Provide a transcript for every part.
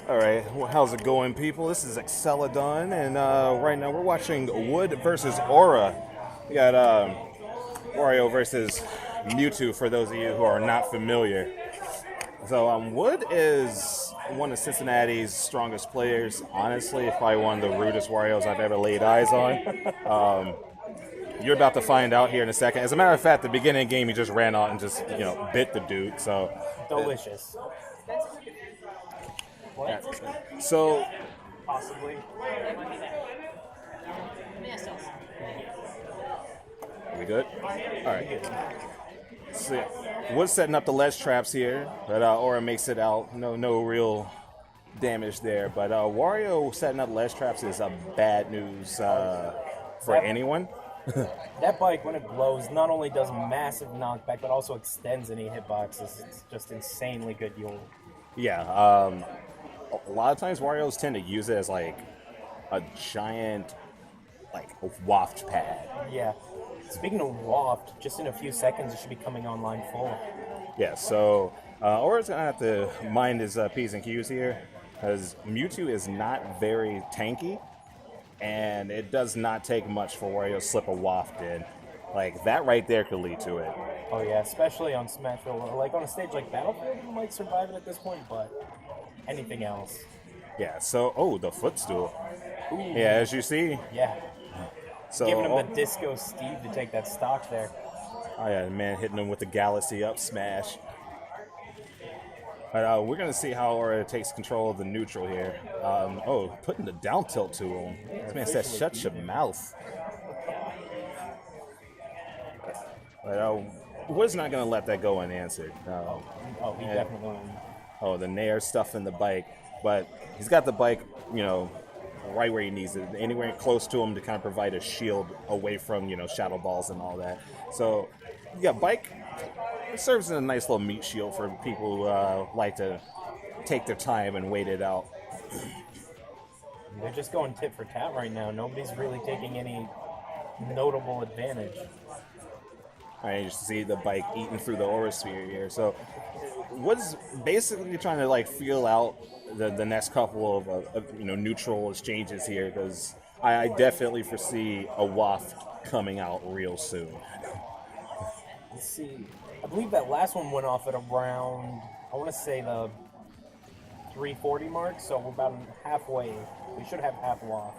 All right, well, how's it going, people? This is Exceladon, and right now we're watching Wood versus Aura. We got Wario versus Mewtwo, for those of you who are not familiar. So Wood is one of Cincinnati's strongest players. Honestly, probably one of the rudest Warrios I've ever laid eyes on. You're about to find out here in a second. As a matter of fact, the beginning of the game, he just ran out and just bit the dude. So delicious. So Possibly. we good? All right. So, Wood's setting up the ledge traps here, but Aura makes it out. No real damage there. But Wario setting up ledge traps is bad news for anyone. That bike, when it blows, not only does massive knockback, but also extends any hitboxes. It's just insanely good yule. Yeah. A lot of times Wario's tend to use it as like a giant waft pad. Yeah. Speaking of waft, just in a few seconds it should be coming online full. Yeah, so Aura's going to have to mind his P's and Q's here, because Mewtwo is not very tanky, and it does not take much for Wario to slip a waft in. Like, that right there could lead to it. Oh yeah, especially on Smashville. Like on a stage like Battlefield, you might survive it at this point, but anything else. Yeah, so, the footstool. Ooh. Yeah, as you see. Yeah. So, giving him the Disco Steve to take that stock there. Oh yeah, man, hitting him with the Galaxy up smash. But we're going to see how Aura takes control of the neutral here. Putting the down tilt to him. This man says, shut your mouth. But Wood's not going to let that go unanswered. He definitely won't. Oh, the Nair stuff in the bike. But he's got the bike, right where he needs it, anywhere close to him to kind of provide a shield away from, shadow balls and all that. So, yeah, bike serves as a nice little meat shield for people who like to take their time and wait it out. They're just going tit for tat right now. Nobody's really taking any notable advantage. All right, you see the bike eating through the aura sphere here. So, what's basically trying to feel out the next couple of neutral exchanges here, because I definitely foresee a waft coming out real soon. Let's see. I believe that last one went off at around, I want to say the 340 mark, so we're about halfway. We should have half waft.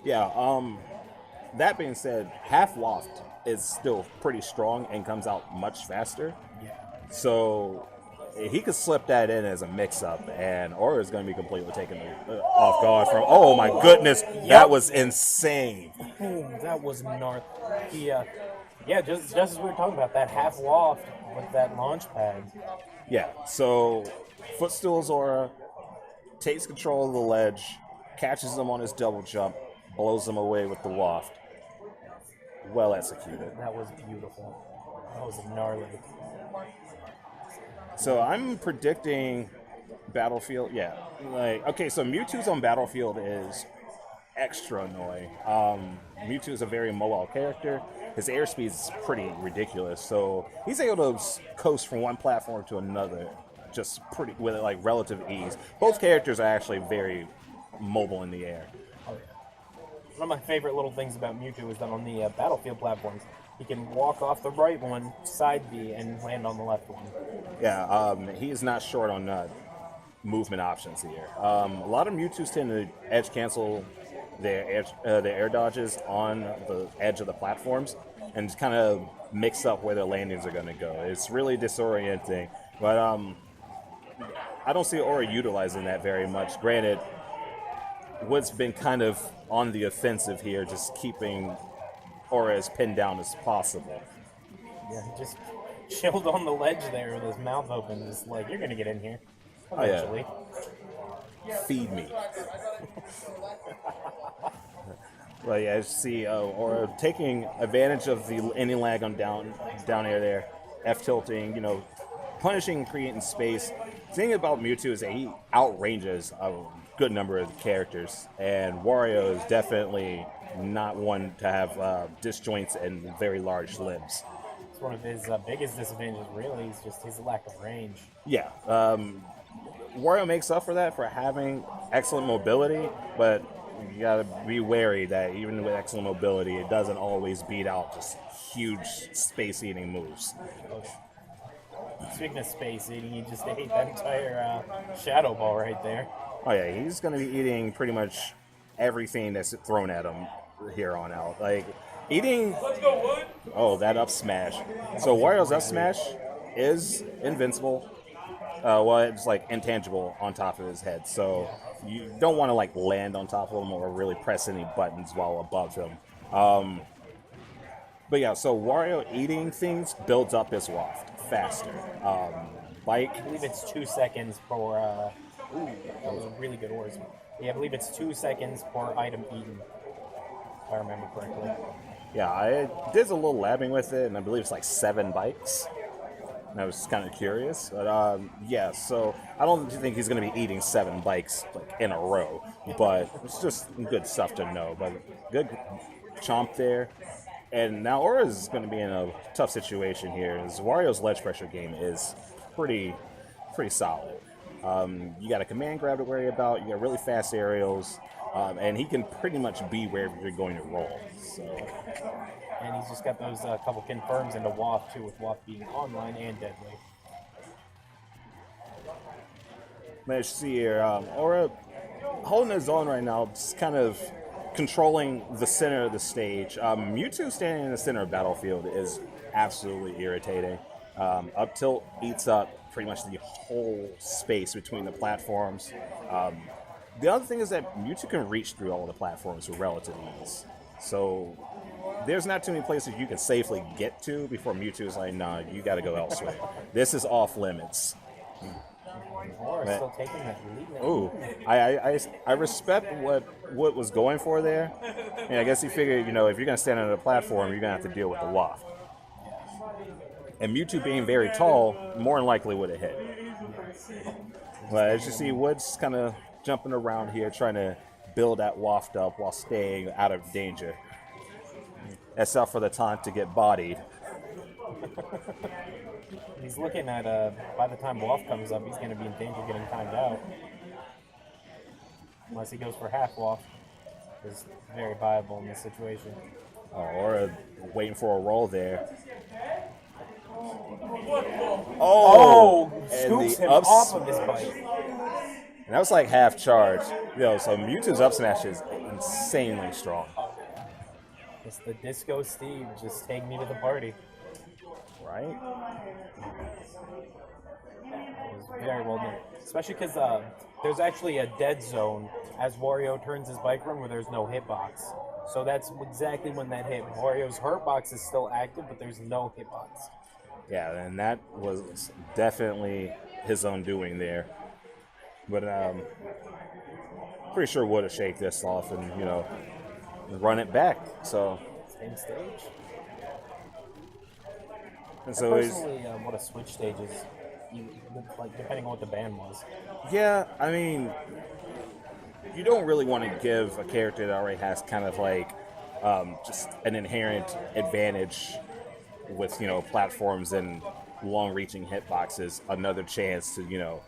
Yeah, that being said, half waft is still pretty strong and comes out much faster. Yeah. So he could slip that in as a mix-up, and Aura is going to be completely taken off guard from. Oh my goodness, that was insane. That was gnarly. Yeah, just as we were talking about, that half waft with that launch pad. Yeah, so footstools Aura, takes control of the ledge, catches him on his double jump, blows him away with the waft. Well executed. That was beautiful. That was gnarly. So I'm predicting Battlefield. Yeah, so Mewtwo's on Battlefield is extra annoying. Mewtwo is a very mobile character. His airspeed is pretty ridiculous, so he's able to coast from one platform to another just pretty with relative ease. Both characters are actually very mobile in the air. Oh, yeah. One of my favorite little things about Mewtwo is that on the Battlefield platforms, he can walk off the right one, side B, and land on the left one. Yeah, he is not short on movement options here. A lot of Mewtwo's tend to edge cancel their air dodges on the edge of the platforms and just kind of mix up where their landings are going to go. It's really disorienting, but I don't see Aura utilizing that very much. Granted, Wood's been kind of on the offensive here, just keeping Aura as pinned down as possible. Yeah, he just chilled on the ledge there with his mouth open, just like, you're going to get in here eventually. Oh, yeah. Feed me. Well, yeah, I see Aura taking advantage of the any lag on down air there, F-tilting, punishing and creating space. The thing about Mewtwo is that he outranges a good number of characters, and Wario is definitely not one to have disjoints and very large limbs. It's one of his biggest disadvantages, really, is just his lack of range. Yeah. Wario makes up for that for having excellent mobility, but you gotta be wary that even with excellent mobility, it doesn't always beat out just huge space-eating moves. Speaking of space eating, he just ate that entire shadow ball right there. Oh yeah, he's gonna be eating pretty much everything that's thrown at him here on out. Like eating. Oh, that up smash. So Wario's up smash is invincible. Well, it's like intangible on top of his head, so you don't want to like land on top of him or really press any buttons while above him. But yeah, so Wario eating things builds up his waft faster. Bike, I believe it's 2 seconds per. Ooh, that was a really good words. Yeah, I believe it's 2 seconds per item eaten, if I remember correctly. yeah, I did a little labbing with it, and I believe it's like 7 bikes. And I was kind of curious, but yeah. So I don't think he's going to be eating 7 bikes like in a row, but it's just good stuff to know. But good chomp there, and now Aura's going to be in a tough situation here. As Wario's ledge pressure game is pretty solid. You got a command grab to worry about. You got really fast aerials, and he can pretty much be wherever you're going to roll. So. And he's just got those couple confirms into Waft, too, with Waft being online and deadly. Let's see here. Aura holding his own right now, just kind of controlling the center of the stage. Mewtwo standing in the center of Battlefield is absolutely irritating. Up tilt eats up pretty much the whole space between the platforms. The other thing is that Mewtwo can reach through all the platforms with relative ease. So there's not too many places you can safely get to before Mewtwo is like, nah, you got to go elsewhere. This is off limits. Or still taking that lead. Ooh, I respect what was going for there. And I guess he figured, if you're going to stand on a platform, you're going to have to deal with the waft. And Mewtwo being very tall, more than likely would have hit. But as you see, Wood's kind of jumping around here, trying to build that waft up while staying out of danger. Except for the taunt to get bodied. He's looking at, by the time Waft comes up, he's going to be in danger of getting timed out. Unless he goes for half Waft. Is very viable in this situation. Or waiting for a roll there. Scoops him off of his bike. And that was like half charge. So Mewtwo's up smash is insanely strong. It's the Disco Steve, just take me to the party. Right? It was very well done. Especially because there's actually a dead zone as Wario turns his bike run where there's no hitbox. So that's exactly when that hit. Wario's hurt box is still active, but there's no hitbox. Yeah, and that was definitely his own doing there. But pretty sure would have shake this off and, run it back. So Same stage. and I so personally want to switch stages, like depending on what the ban was. yeah, I mean, you don't really want to give a character that already has kind of like just an inherent advantage with platforms and long-reaching hitboxes another chance to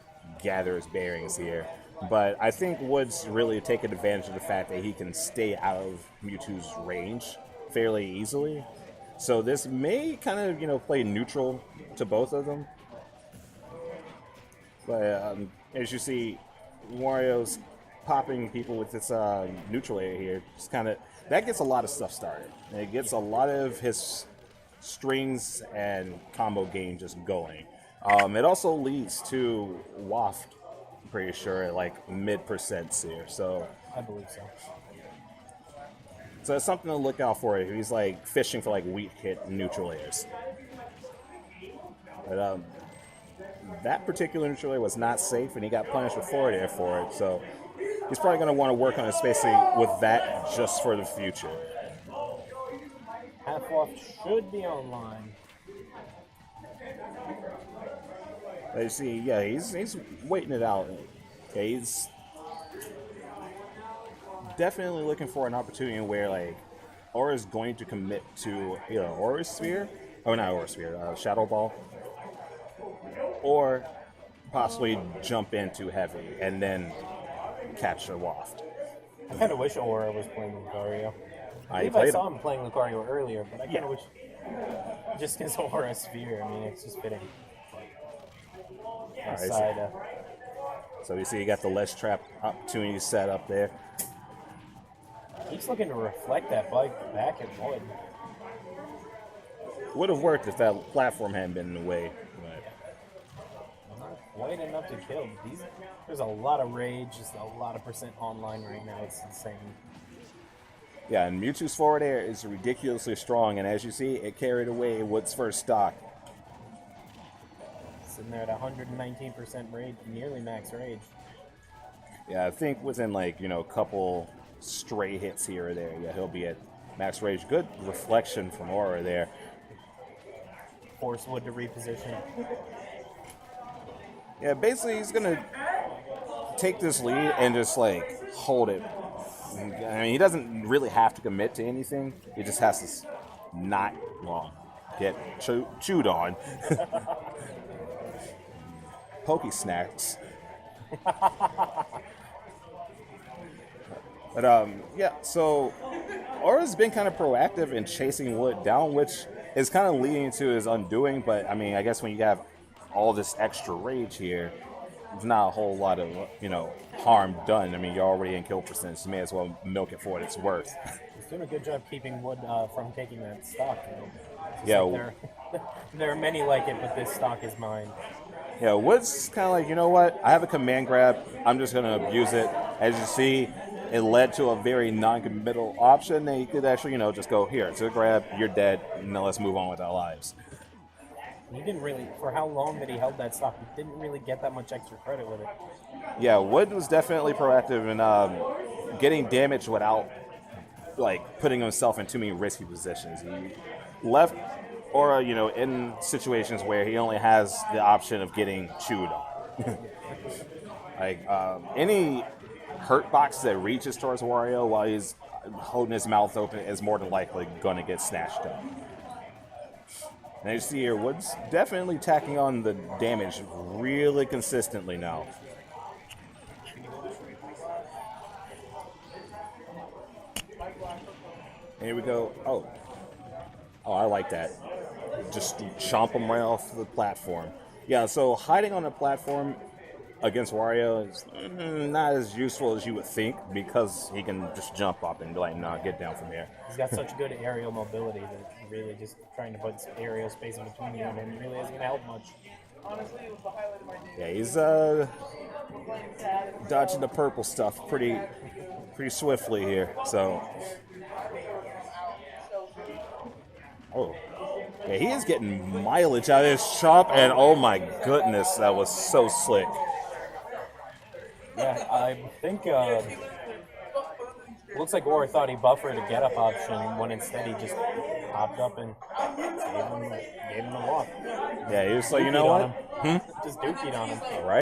gather his bearings here. But I think Wood's really taken advantage of the fact that he can stay out of Mewtwo's range fairly easily. So this may kind of, play neutral to both of them. But as you see, Wario's popping people with this neutral area here. Just that gets a lot of stuff started. And it gets a lot of his strings and combo game just going. It also leads to Waft, I'm pretty sure, at like mid-percents here. So I believe so. So it's something to look out for. He's like fishing for like weak hit neutral airs. But that particular neutral air was not safe, and he got punished with forward air for it. So he's probably going to want to work on his spacing with that just for the future. Half Waft should be online. You see, yeah, he's waiting it out. Okay, he's definitely looking for an opportunity where like Aura's going to commit to Aura Sphere, not Aura Sphere, Shadow Ball, or possibly jump in too heavy and then catch a waft. I kind of wish Aura was playing Lucario. I believe I played saw him playing Lucario earlier, but I kind of wish just his Aura Sphere. I mean, it's just fitting. Right, so you see you got the ledge trap opportunity set up there. He's looking to reflect that bike back at Wood. Would have worked if that platform hadn't been in the way. But Not quite enough to kill. There's a lot of rage, just a lot of percent online right now. It's insane. Yeah, and Mewtwo's forward air is ridiculously strong, and as you see, it carried away Wood's first stock. Sitting there at 119% rage, nearly max rage. Yeah, I think within like, a couple stray hits here or there, yeah, he'll be at max rage. Good reflection from Aura there. Force Wood to reposition. Yeah, basically he's gonna take this lead and just like hold it. I mean, he doesn't really have to commit to anything. He just has to not, get chewed on. Pokey snacks. But yeah, so Aura's been kind of proactive in chasing Wood down, which is kind of leading to his undoing. But I mean, I guess when you have all this extra rage here, there's not a whole lot of harm done. I mean, you're already in kill percentage. You may as well milk it for what it's worth. He's doing a good job keeping Wood from taking that stock. Yeah, like there are many like it, but this stock is mine. Yeah, Wood's kind of like, you know what? I have a command grab. I'm just going to abuse it. As you see, it led to a very non-committal option. They could actually, just go, here, it's a grab, you're dead, now let's move on with our lives. He didn't really, for how long that he held that stock, he didn't really get that much extra credit with it. Yeah, Wood was definitely proactive in getting damage without, putting himself in too many risky positions. He left Aura, in situations where he only has the option of getting chewed on. Any hurt box that reaches towards Wario while he's holding his mouth open is more than likely going to get snatched up. And as you see here, Wood's definitely tacking on the damage really consistently now. And here we go. Oh, I like that. Just chomp him right off the platform. Yeah, so hiding on a platform against Wario is not as useful as you would think because he can just jump up and be like, nah, get down from here. He's got such good aerial mobility that really just trying to put aerial space in between you and him really isn't going to help much. Yeah, he's dodging the purple stuff pretty swiftly here. So, yeah, he is getting mileage out of his chomp, and oh my goodness, that was so slick. Yeah, I think looks like Aura thought he buffered a get-up option when instead he just popped up and gave him the walk. Yeah, he was like, you know what? Just dookied on him. All right.